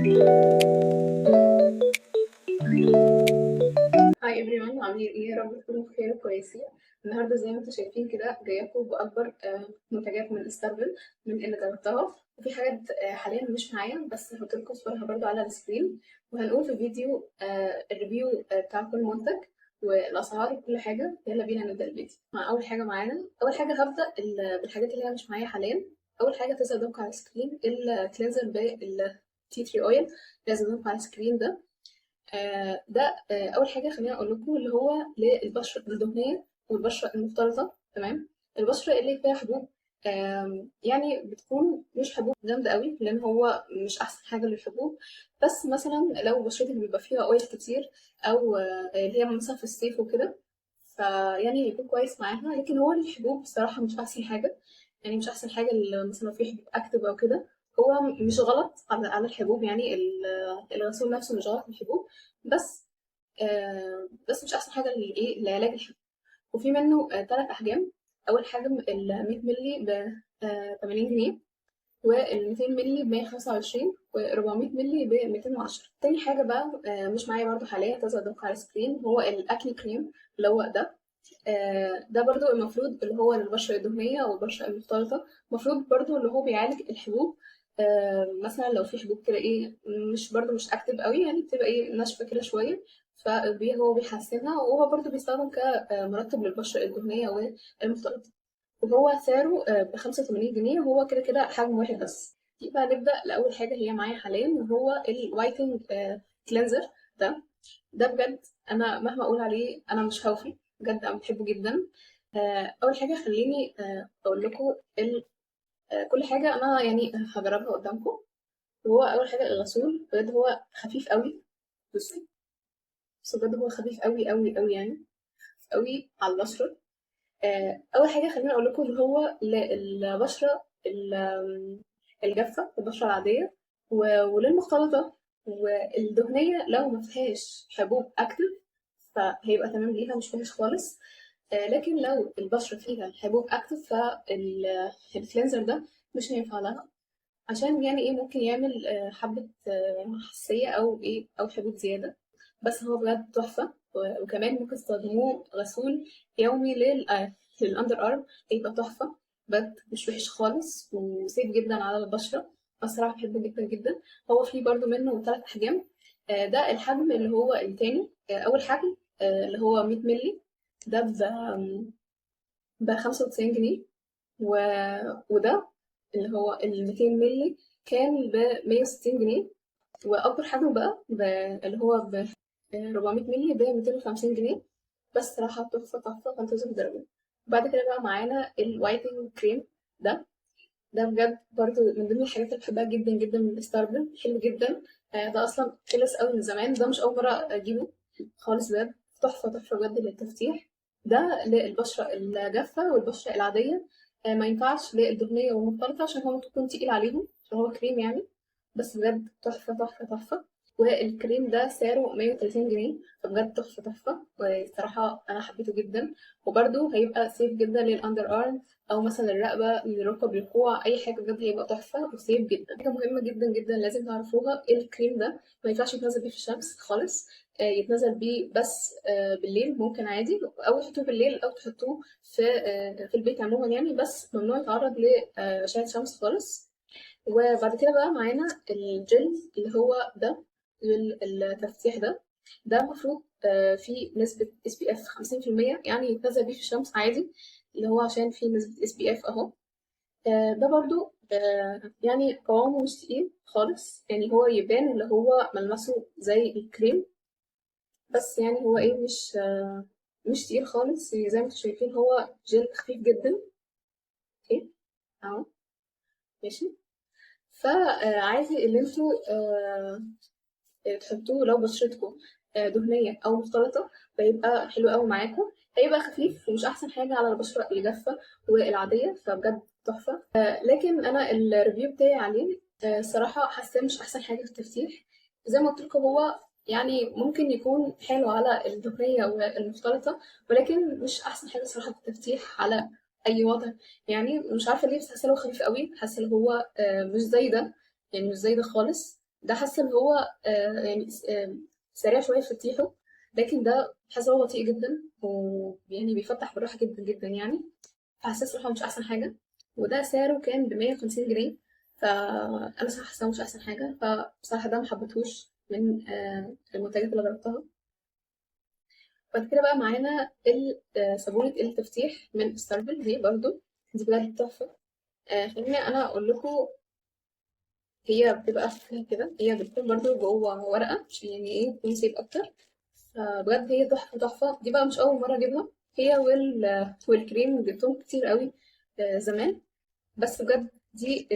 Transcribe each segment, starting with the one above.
هاي everyone، عاملين ايه؟ يا رب تكونوا بخير وكويسين. النهارده زي ما انتم شايفين كده جايلكم باكبر منتجات من استربل من اللي جربتها. وفي حاجات حاليا مش معايا، بس هحط لكم صورها برضو على السكرين، وهنقول في الفيديو الريفيو بتاع كل منتج والاسعار وكل حاجه. يلا بينا نبدا الفيديو مع اول حاجه معانا. اول حاجه هبدا بالحاجات اللي هي مش معايا حاليا. اول حاجه تظهر قدامكم على السكرين الكلينزر بالتي تري اويل، لازم قدامكم على السكرين ده. ده اول حاجه خليني اقول لكم اللي هو للبشره الدهنيه والبشره المختلطه. تمام. البشره اللي فيها حبوب يعني بتكون مش حبوب جامده قوي، لان هو مش احسن حاجه للحبوب. بس مثلا لو بشرتك بيبقى فيها اويل كتير، او اللي هي مثلا في الصيف وكده، فيعني هيكون كويس معاها. لكن هو الحبوب بصراحه مش احسن حاجه، يعني مش احسن حاجه مثلا لو في حبوب اكتف او كده. هو مش غلط على الحبوب، يعني الغسول نفسه مش غلط للحبوب، بس بس مش احسن حاجه لعلاج الحمى. وفي منه 3 احجام. اول حجم ال 100 مللي ب 80 جنيه، وال 200 مللي ب 125، و 400 مللي ب 210. تاني حاجه بقى مش معايا برضو حاليا، تظهر قدامكم على السكرين، هو الاكني كريم اللي هو ده. ده برضو المفروض اللي هو للبشرة الدهنية أو البشرة المختلطة. المفروض برضو اللي هو بيعالج الحبوب. مثلا لو في حبوب كده ايه مش برضو مش اكتف قوي، يعني بتبقى ايه ناشفة كده شوية، فهو بيحسنها. وهو برضو بيستخدم كمرطب للبشرة الدهنية والمختلطة. وهو سعره ب85 جنيه، وهو كده كده حجم واحد بس. يبقى نبدأ لأول حاجة هي معايا حاليا، وهو الوايتنج كلينزر ده. ده بجد انا مهما اقول عليه انا مش هوفي، بجد انا بحبه جدا. اول حاجه خليني اقول لكم كل حاجه انا يعني هجربها قدامكم. وهو اول حاجه الغسول، بجد هو خفيف قوي. بصوا، بجد هو خفيف قوي قوي قوي، يعني قوي على البشره. اول حاجه خليني اقول لكم اللي هو للبشره الجافه، البشره العاديه وللمختلطه والدهنيه، لو ما فيهاش حبوب اكتف فهيبقى تمام ليها، مش وحش خالص. لكن لو البشرة فيها حبوب أكتف فالكلينزر ده مش هينفع لها، عشان يعني ايه ممكن يعمل حبة حساسية أو ايه أو حبوب زيادة. بس هو بجد تحفة. وكمان ممكن تستخدموه غسول يومي للأندر أرم، هيبقى تحفة. بجد مش وحش خالص وسيف جدا على البشرة. بصراحة بحبه جدا جدا. هو فيه برضو منه 3 أحجام. ده الحجم اللي هو التاني. أول حجم اللي هو 100 مللي، ده ب95 جنيه. وده اللي هو ال 200 مللي كان ب160 جنيه. وأكبر حجم بقى اللي هو ب 400 مللي ب250 جنيه. بس صراحة تحفة تحفة، فانتوا تجربوا. بعد كده بقى معانا الوايتنج كريم ده. ده بجد برضو من ضمن الحاجات اللي بحبها جدا جدا من ستاربل، حلو جدا. ده اصلا خلص قوي من زمان، ده مش اول مرة اجيبه خالص. بجد تحفة تحفة بجد للتفتيح. ده للبشرة الجافة والبشرة العادية. ما ينفعش للدهنية والمختلطة عشان هو ممكن يكون تقيل عليهم، عشان هو كريم يعني. بس بجد تحفة تحفة تحفة. والكريم ده سعره 130 جنيه، فبجد تحفة تحفة، والصراحة أنا حبيته جدا. وبرده هيبقى سيف جدا للأندر أرم، أو مثلا الرقبة، للركب، للكوع، أي حاجة. بجد هيبقى تحفة وسيف جدا. حاجة مهمة جدا جدا لازم تعرفوها، الكريم ده ما ينفعش يتنزل بيه في الشمس خالص. يتنزل بيه بس بالليل ممكن عادي، أو تحطوه بالليل أو تحطوه في البيت عموما يعني، بس ممنوع يتعرض لأشعة شمس خالص. وبعد كده بقى معانا الجل اللي هو ده للتفتيح ده. ده المفروض فيه نسبة SPF 50%، يعني يتنزل بيه في الشمس عادي، اللي هو عشان فيه نسبة SPF اهو. ده برضو يعني قوامه مش تقيل خالص، يعني هو يبان اللي هو ملمسه زي الكريم، بس يعني هو ايه مش تقيل خالص. يعني زي ما انتم شايفين هو جل خفيف جدا. اوكي اهو ماشي. فعادي اللي انتوا تحطوه لو بشرتكم دهنية أو مختلطة، فيبقى حلو قوي معاكم. هيبقى خفيف ومش أحسن حاجة على البشرة الجافة والعادية، فبجد تحفة. لكن أنا الريفيو بتاعي عليه الصراحة حاساه مش أحسن حاجة في التفتيح. زي ما قلت لكم هو يعني ممكن يكون حلو على الدهنية والمختلطة، ولكن مش أحسن حاجة صراحة في التفتيح على أي وضع. يعني مش عارفة ليه، بس حاسة هو خفيف قوي، حاسة هو مش زي ده، يعني مش زي ده خالص. ده حاسه ان هو يعني سريع شويه في تفتيحه، لكن ده حاسه هو بطيء جدا، ويعني بيفتح بالراحه جدا جدا يعني. فحاسه صراحه مش احسن حاجه، وده سعره كان ب150 جنيه. فانا صراحه حاسه مش احسن حاجه، فبصراحه ده محبتهوش من المنتجات اللي جربتها. بعد كده بقى معانا صابونة التفتيح من ستاربل دي برضو. دي بجد تحفة. خليني أنا أقول لكم. هي بتبقى فيها كده، هي بتكون برضو جوه ورقة عشان يعني إيه تكون سيف أكتر. فبجد هي تحفة تحفة. دي بقى مش أول مرة أجيبها، هي والكريم جبتهم كتير قوي زمان. بس بجد دي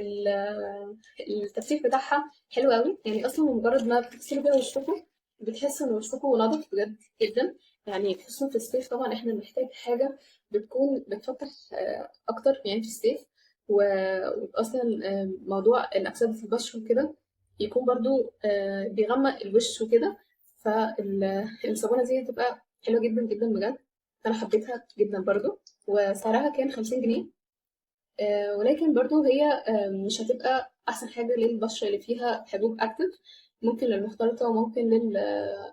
التفتيح بتاعها حلو قوي يعني. اصلا مجرد ما بتغسلوا بيها وشكوا بتحسوا ان وشكوا نضف بجد جدا يعني. خصوصا في الصيف طبعا احنا بنحتاج حاجه بتكون بتفتح اكتر يعني في الصيف. واصلا موضوع الاكسده البشره وكده يكون برضو بيغمق الوش وكده. فالصابونه دي بتبقى حلوه جدا جدا بجد. انا حبيتها جدا برضو، وسعرها كان 50 جنيه. ولكن برضو هي مش هتبقى أحسن حاجة للبشرة اللي فيها حبوب أكتف. ممكن للمختلطة وممكن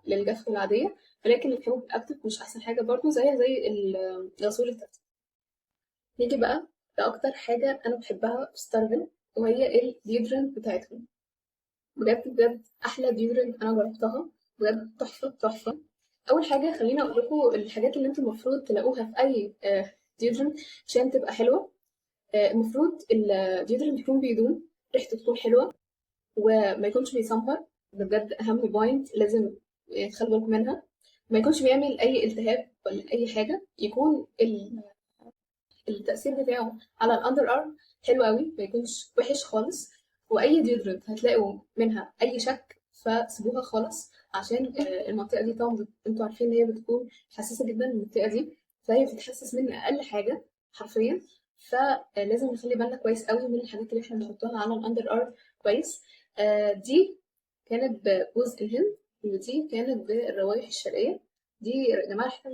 للجافة العادية. ولكن الحبوب الأكتف مش أحسن حاجة برضو، زيها زي الغسول التفتيح. نيجي بقى لأكتر حاجة أنا بحبها في ستارفل، وهي الديودرنت بتاعتهم. بجد بجد أحلى ديودرنت أنا جربتها. بجد تحفة تحفة. أول حاجة خليني أقول لكم الحاجات اللي انتم المفروض تلاقوها في أي ديودرنت عشان تبقى حلوة. المفروض الديودرنت يكون بيدوم، ريحته تكون حلوة، وما يكونش بيسمر. ده بجد أهم بوينت لازم تخلوا بالكم منها. ما يكونش بيعمل أي التهاب ولا أي حاجة. يكون التأثير بتاعه على الأندر أرم حلو قوي، ما يكونش وحش خالص. وأي ديودرنت هتلاقوا منها أي شك فسيبوها خالص، عشان المنطقة دي طبعا انتوا عارفين ان هي بتكون حساسة جدا المنطقة دي. فهي بتتحسس من أقل حاجة حرفيا. فلازم نخلي بالنا كويس قوي من الحاجات اللي احنا بنحطها على الأندر أرم كويس. دي كانت بجوز الهند، ودي كانت بالروايح الشرقية. دي يا جماعة ريحتها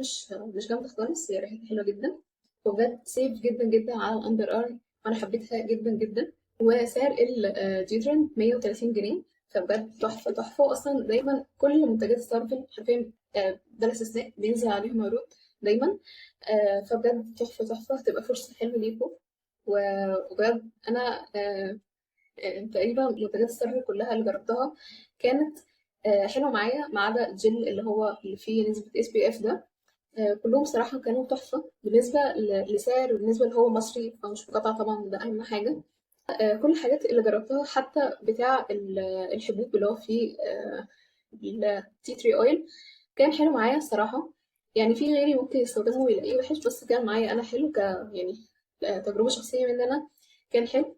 مش جامدة خالص، هي ريحتها حلوة جدا، وبجد سيف جدا جدا على الاندر ارم. وانا حبيتها جدا جدا. وسعر الديودرنت 130 جنيه. فبجد تحفه تحفه. واصلا دايما كل منتجات ستارفل حرفيا بلا استثناء بينزل عليهم عروض دايما. فبجد تحفه تحفه، هتبقى فرصه حلوه ليكم. وبجد انا تقريبا منتجات ستارفل كلها اللي جربتها كانت حلوه معايا، ما عدا الجل اللي هو اللي فيه نسبه اس بي اف ده. كلهم صراحة كانوا تحفة بالنسبة لسعر، وبالنسبة اللي هو مصري فمش مقاطعة طبعا، ده أهم حاجة. كل الحاجات اللي جربتها حتى بتاع الحبوب اللي هو فيه التي تري اويل كان حلو معايا الصراحة. يعني في غيري ممكن يستخدمه ويلاقيه وحش، بس كان معايا أنا حلو يعني تجربة شخصية مني أنا. كان حلو.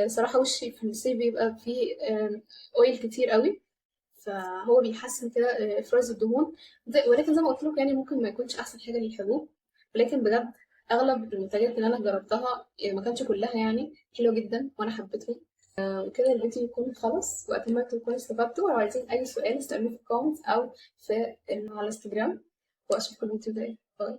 صراحة وشي في الصيف بيبقى فيه اويل كتير قوي، فهو بيحسن كده افراز الدهون. ولكن زي ما قلت لكم يعني ممكن ما يكونش احسن حاجه للحبوب. ولكن بجد اغلب المنتجات اللي انا جربتها يعني ما كانش كلها يعني حلوه جدا وانا حبيتهم. وكده الفيديو يكون خلص، واتمنى تكونوا استفدتوا. ولو عايزين اي سؤال استنوني في الكومنت او في على الانستجرام. واشوفكم الفيديو الجاي. باي.